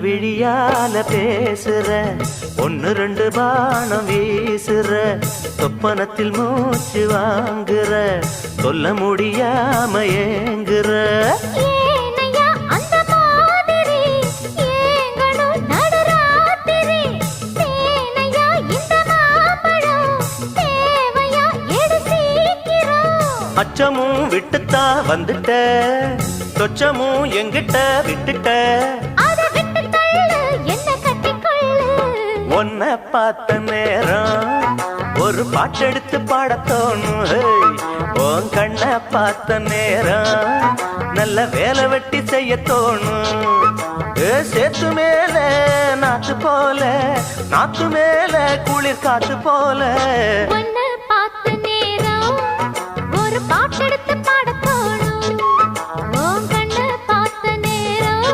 விழியால பேசுற ஒன்னு ரெண்டு பானம் வீசுற சொப்பனத்தில் மூச்சு வாங்குற சொல்ல முடியாம ஏங்குற அச்சமும் விட்டுத்தா வந்துட்ட சொச்சமும் எங்கிட்ட விட்டுட்ட உன்னை பார்த்த நேரம் ஒரு பாட்டெடுத்து பாடத்தோணும் உன் கண்ணை பார்த்த நேரம் நல்ல வேலை வெட்டி செய்ய தோணும் சேத்து மேல நாத்து போல நாத்து மேல குளிர் காத்து போல